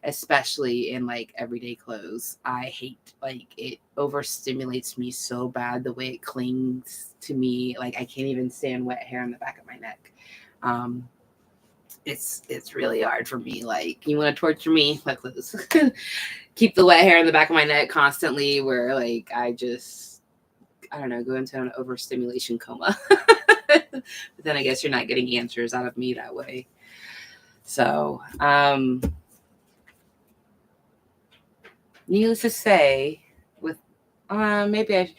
especially in like everyday clothes. I hate, like, it overstimulates me so bad the way it clings to me. Like, I can't even stand wet hair on the back of my neck. It's really hard for me. Like, you want to torture me? Let clothes. Keep the wet hair in the back of my neck constantly, where like I don't know, go into an overstimulation coma. But then I guess you're not getting answers out of me that way. So, needless to say, with maybe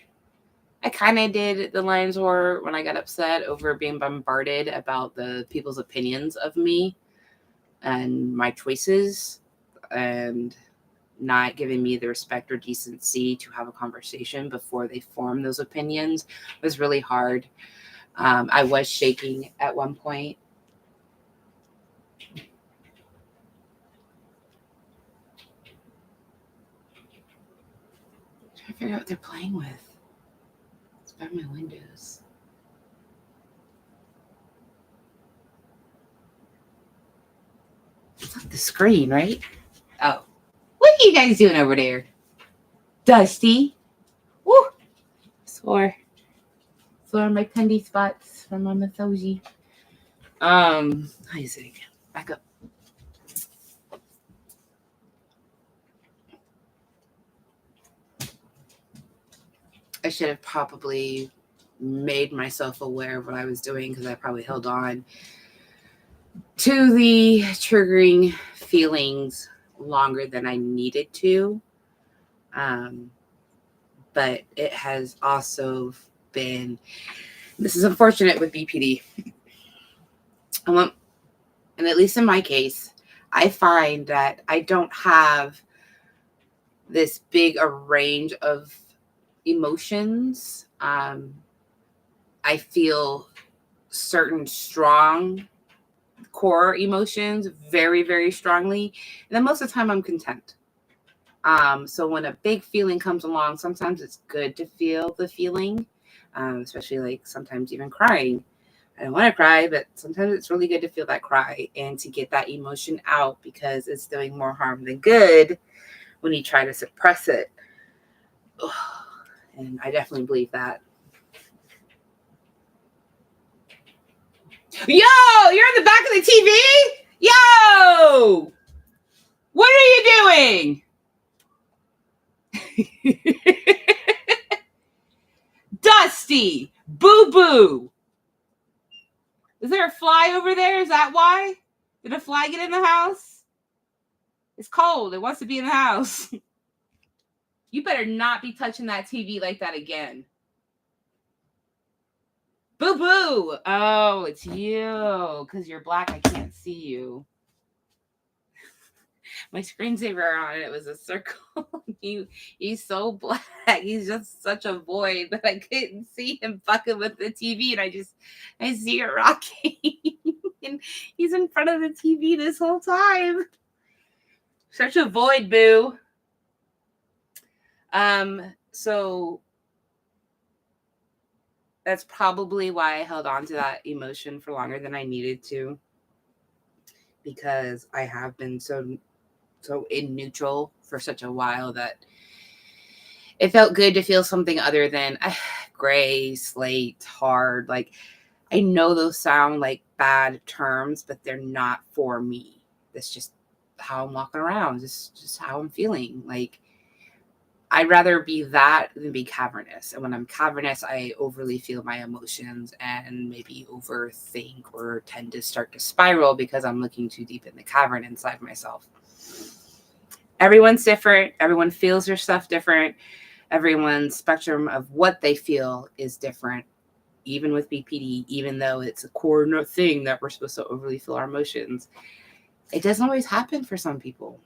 I kind of did the Lions War when I got upset over being bombarded about the people's opinions of me and my choices, and not giving me the respect or decency to have a conversation before they form those opinions. It was really hard. I was shaking at one point. I'm trying to figure out what they're playing with. It's by my windows. It's not the screen, right? Oh. What are you guys doing over there? Dusty. Woo! Sore on my pendy spots from my massagy. Isaac, back up. I should have probably made myself aware of what I was doing, because I probably held on to the triggering feelings longer than I needed to. But it has also been, this is unfortunate with BPD. And at least in my case, I find that I don't have this big a range of emotions. I feel certain strong core emotions very, very strongly. And then most of the time I'm content. So when a big feeling comes along, sometimes it's good to feel the feeling, especially like sometimes even crying. I don't want to cry, but sometimes it's really good to feel that cry and to get that emotion out, because it's doing more harm than good when you try to suppress it. And I definitely believe that. Yo, you're in the back of the TV? Yo! What are you doing? Dusty! Boo-boo! Is there a fly over there? Is that why? Did a fly get in the house? It's cold. It wants to be in the house. You better not be touching that TV like that again. Boo-boo! Oh, it's you. Because you're black, I can't see you. My screensaver on it was a circle. He's so black. He's just such a void that I couldn't see him fucking with the TV, and I see it rocking. And he's in front of the TV this whole time. Such a void, boo. So that's probably why I held on to that emotion for longer than I needed to, because I have been so in neutral for such a while that it felt good to feel something other than gray, slate, hard. Like, I know those sound like bad terms, but they're not for me. That's just how I'm walking around. Just how I'm feeling. Like, I'd rather be that than be cavernous. And when I'm cavernous, I overly feel my emotions and maybe overthink or tend to start to spiral because I'm looking too deep in the cavern inside myself. Everyone's different. Everyone feels their stuff different. Everyone's spectrum of what they feel is different, even with BPD, even though it's a core thing that we're supposed to overly feel our emotions. It doesn't always happen for some people.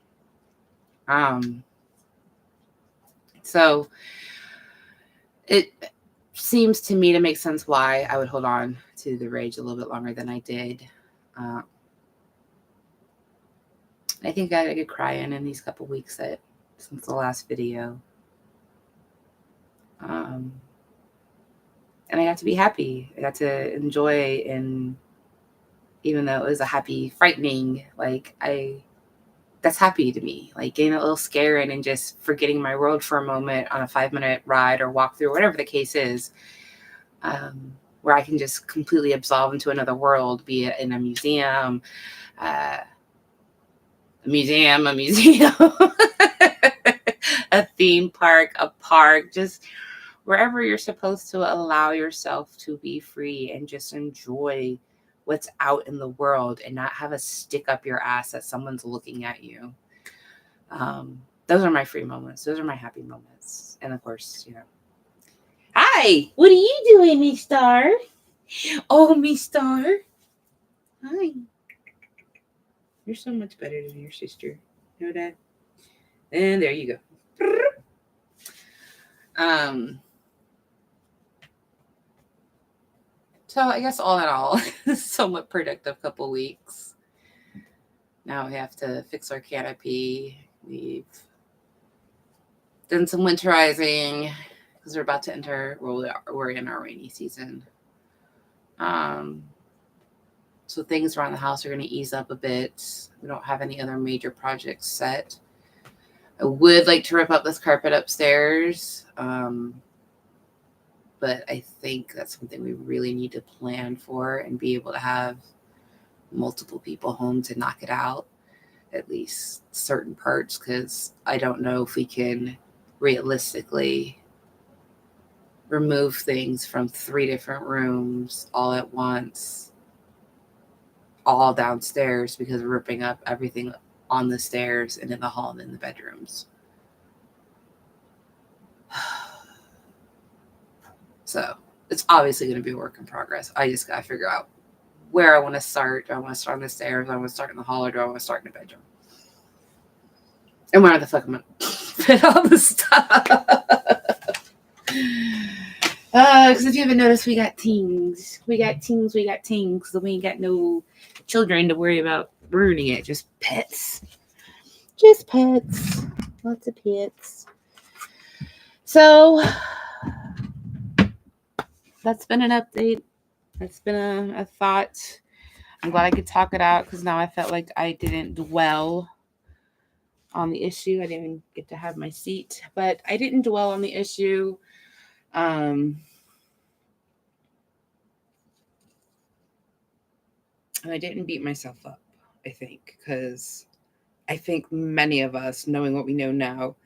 So it seems to me to make sense why I would hold on to the rage a little bit longer than I did. I think I had a good cry in these couple weeks since the last video. And And I got to be happy. I got to enjoy, and even though it was a happy, frightening, that's happy to me. Like getting a little scared and just forgetting my world for a moment on a 5-minute ride or walk through, whatever the case is, where I can just completely absolve into another world, be it in a museum, a a theme park, a park, just wherever you're supposed to allow yourself to be free and just enjoy what's out in the world and not have a stick up your ass that someone's looking at you. Those are my free moments. Those are my happy moments. And of course, hi, what are you doing, Miss Star? Oh, Miss Star. Hi. You're so much better than your sister. You know that? And there you go. So I guess all in all, somewhat productive couple weeks. Now we have to fix our canopy. We've done some winterizing because we're about to enter. Well, we're in our rainy season. So things around the house are going to ease up a bit. We don't have any other major projects set. I would like to rip up this carpet upstairs. But I think that's something we really need to plan for and be able to have multiple people home to knock it out, at least certain parts, because I don't know if we can realistically remove things from 3 different rooms all at once, all downstairs, because we're ripping up everything on the stairs and in the hall and in the bedrooms. So it's obviously going to be a work in progress. I just got to figure out where I want to start. Do I want to start on the stairs? Do I want to start in the hall, or do I want to start in the bedroom? And where the fuck am I going to fit all the stuff? Because if you haven't noticed, we got teens. So we ain't got no children to worry about ruining it. Just pets. Lots of pets. So that's been an update. That's been a thought. I'm glad I could talk it out because now I felt like I didn't dwell on the issue. I didn't get to have my seat, but I didn't dwell on the issue. And I didn't beat myself up, I think, because I think many of us, knowing what we know now,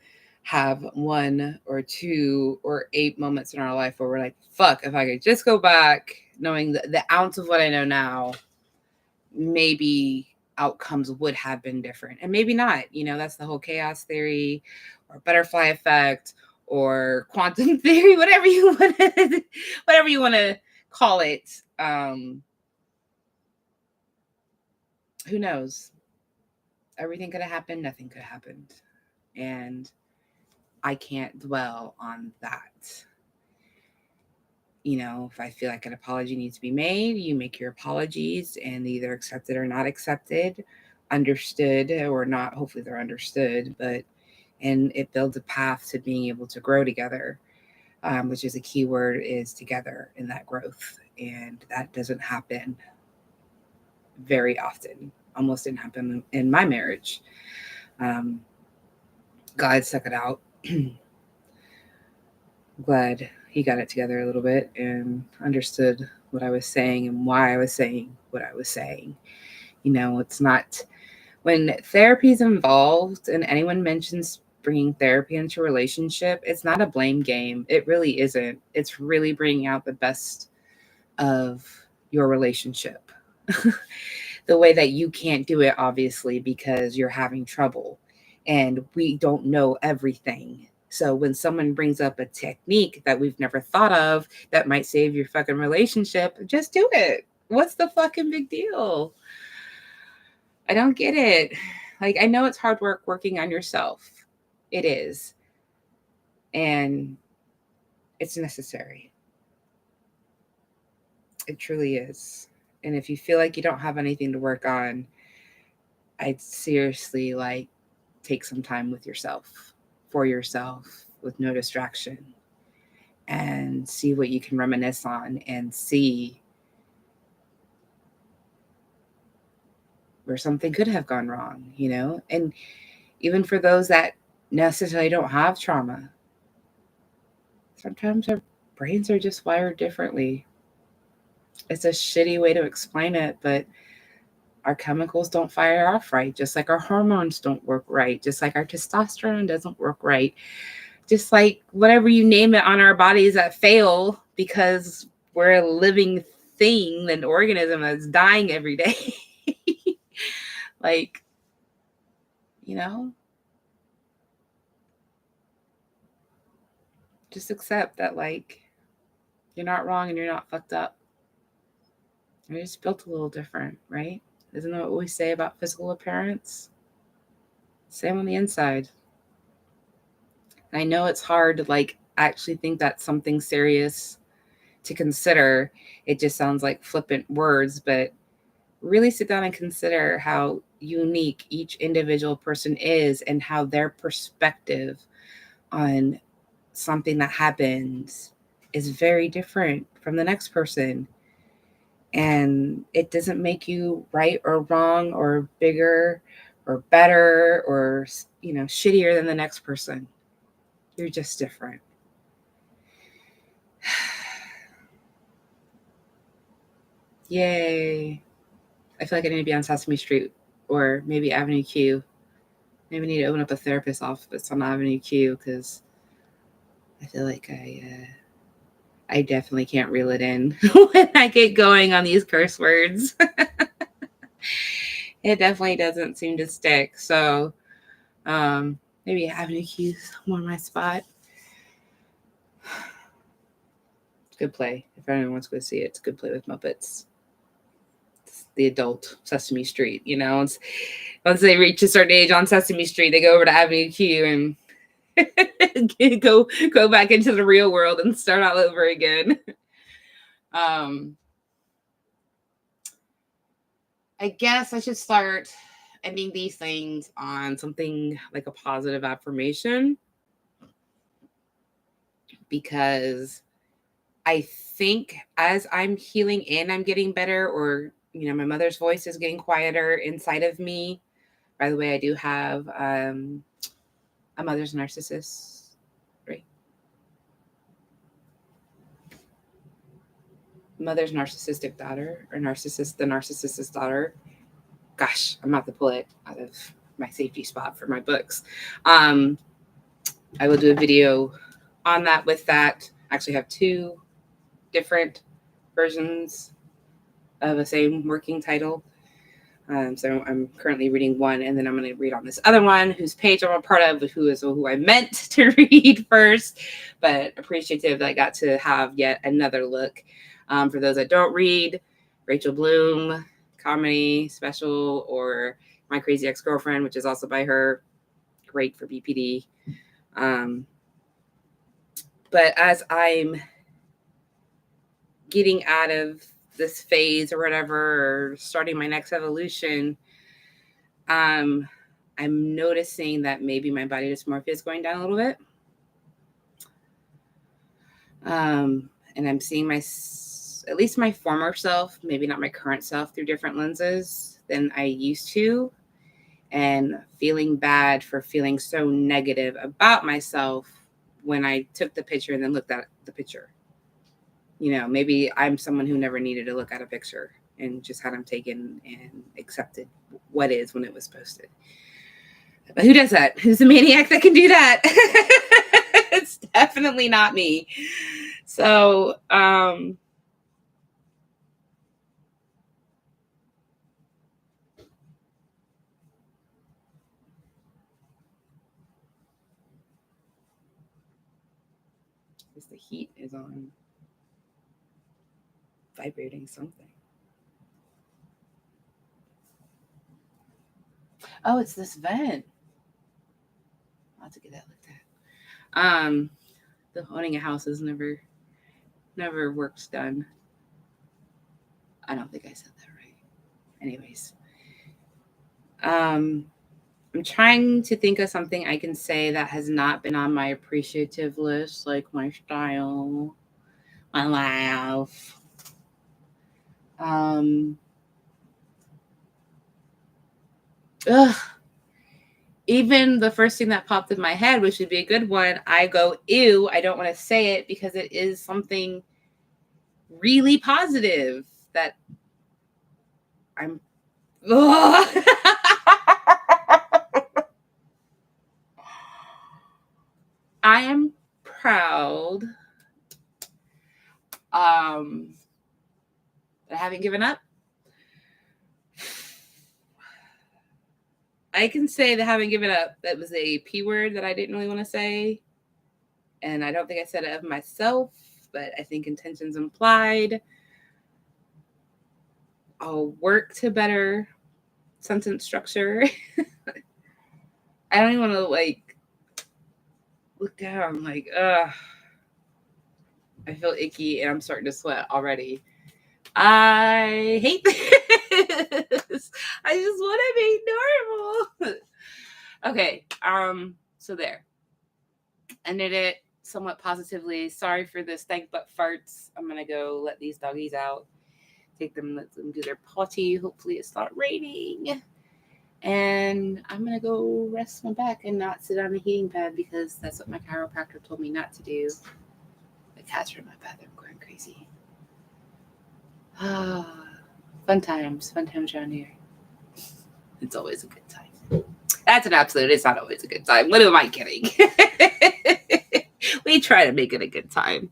have 1 or 2 or 8 moments in our life where we're like, fuck, if I could just go back, knowing the ounce of what I know now, maybe outcomes would have been different. And maybe not. That's the whole chaos theory or butterfly effect or quantum theory, whatever you want to call it. Who knows? Everything could have happened. Nothing could have happened. And I can't dwell on that. If I feel like an apology needs to be made, you make your apologies and either accepted or not accepted, understood or not. Hopefully they're understood, and it builds a path to being able to grow together, which is a key word, is together in that growth. And that doesn't happen very often. Almost didn't happen in my marriage. God stuck it out. Glad he got it together a little bit and understood what I was saying and why I was saying what I was saying. It's not, when therapy is involved and anyone mentions bringing therapy into a relationship, it's not a blame game. It really isn't. It's really bringing out the best of your relationship. The way that you can't do it, obviously, because you're having trouble and we don't know everything. So when someone brings up a technique that we've never thought of that might save your fucking relationship, just do it. What's the fucking big deal? I don't get it. I know it's hard work working on yourself. It is. And it's necessary. It truly is. And if you feel like you don't have anything to work on, I'd seriously take some time with yourself, for yourself, with no distraction, and see what you can reminisce on and see where something could have gone wrong, And even for those that necessarily don't have trauma, sometimes our brains are just wired differently. It's a shitty way to explain it, but our chemicals don't fire off right, just like our hormones don't work right, just like our testosterone doesn't work right, just like whatever you name it on our bodies that fail because we're a living thing, an organism that's dying every day. Like, just accept that, like, you're not wrong and you're not fucked up. You're just built a little different, right? Isn't that what we say about physical appearance? Same on the inside. I know it's hard to, like, actually think that's something serious to consider. It just sounds like flippant words, but really sit down and consider how unique each individual person is and how their perspective on something that happens is very different from the next person. And it doesn't make you right or wrong or bigger or better or, shittier than the next person. You're just different. Yay. I feel like I need to be on Sesame Street or maybe Avenue Q. Maybe I need to open up a therapist office on Avenue Q because I feel like I definitely can't reel it in when I get going on these curse words. It definitely doesn't seem to stick. So maybe Avenue Q's more my spot. Good play. If anyone wants to go see it, it's a good play with Muppets. It's the adult Sesame Street, Once they reach a certain age on Sesame Street, they go over to Avenue Q and go back into the real world and start all over again. I guess I should start ending these things on something like a positive affirmation, because I think as I'm healing and I'm getting better, or, my mother's voice is getting quieter inside of me. By the way, I do have a mother's narcissist, right? Mother's narcissistic daughter, or the narcissist's daughter. Gosh, I'm about to pull it out of my safety spot for my books. I will do a video on that with that. I actually have 2 different versions of the same working title. So I'm currently reading one, and then I'm going to read on this other one, whose page I'm a part of, who I meant to read first, but appreciative that I got to have yet another look. For those that don't read, Rachel Bloom, comedy special, or My Crazy Ex-Girlfriend, which is also by her, great for BPD. But as I'm getting out of this phase or whatever, or starting my next evolution, I'm noticing that maybe my body dysmorphia is going down a little bit. And I'm seeing at least my former self, maybe not my current self, through different lenses than I used to, and feeling bad for feeling so negative about myself when I took the picture and then looked at the picture. Maybe I'm someone who never needed to look at a picture and just had them taken and accepted what is when it was posted. But who does that? Who's the maniac that can do that? It's definitely not me. So, the heat is on, vibrating something. Oh, it's this vent. I'll have to get that looked at. The owning a house is never works done. I don't think I said that right. Anyways. I'm trying to think of something I can say that has not been on my appreciative list, like my style, my laugh. Ugh. Even the first thing that popped in my head, which would be a good one, I go, ew, I don't want to say it because it is something really positive that I'm. I am proud that I haven't given up. I can say that I haven't given up. That was a P word that I didn't really want to say. And I don't think I said it of myself, but I think intentions implied. I'll work to better sentence structure. I don't even want to look down. I feel icky and I'm starting to sweat already. I hate this. I just want to be normal. Okay. So there. Ended it somewhat positively. Sorry for the stank butt farts. I'm gonna go let these doggies out. Let them do their potty. Hopefully it's not raining. And I'm gonna go rest my back and not sit on the heating pad because that's what my chiropractor told me not to do. The cats are in my bathroom going crazy. Fun times around here. It's always a good time. That's an absolute. It's not always a good time. What am I kidding? We try to make it a good time.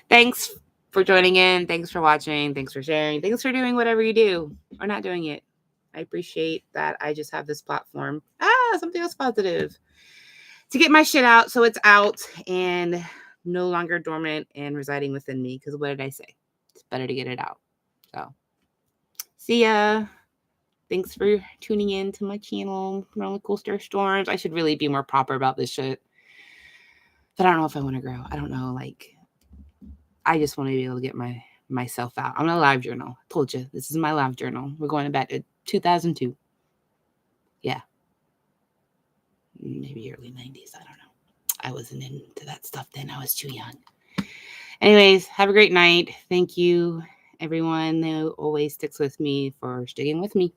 Thanks for joining in. Thanks for watching. Thanks for sharing. Thanks for doing whatever you do or not doing it. I appreciate that I just have this platform. Something else positive to get my shit out. So it's out and no longer dormant and residing within me. Because what did I say? It's better to get it out. So see ya. Thanks for tuning in to my channel, Roller Coaster Storms. I should really be more proper about this shit. But I don't know if I want to grow. I don't know. I just want to be able to get myself out. I'm going to live journal. I told you, this is my live journal. We're going back to 2002. Yeah. Maybe early 90s. I don't know. I wasn't into that stuff then. I was too young. Anyways, have a great night. Thank you, everyone who always sticks with me for sticking with me.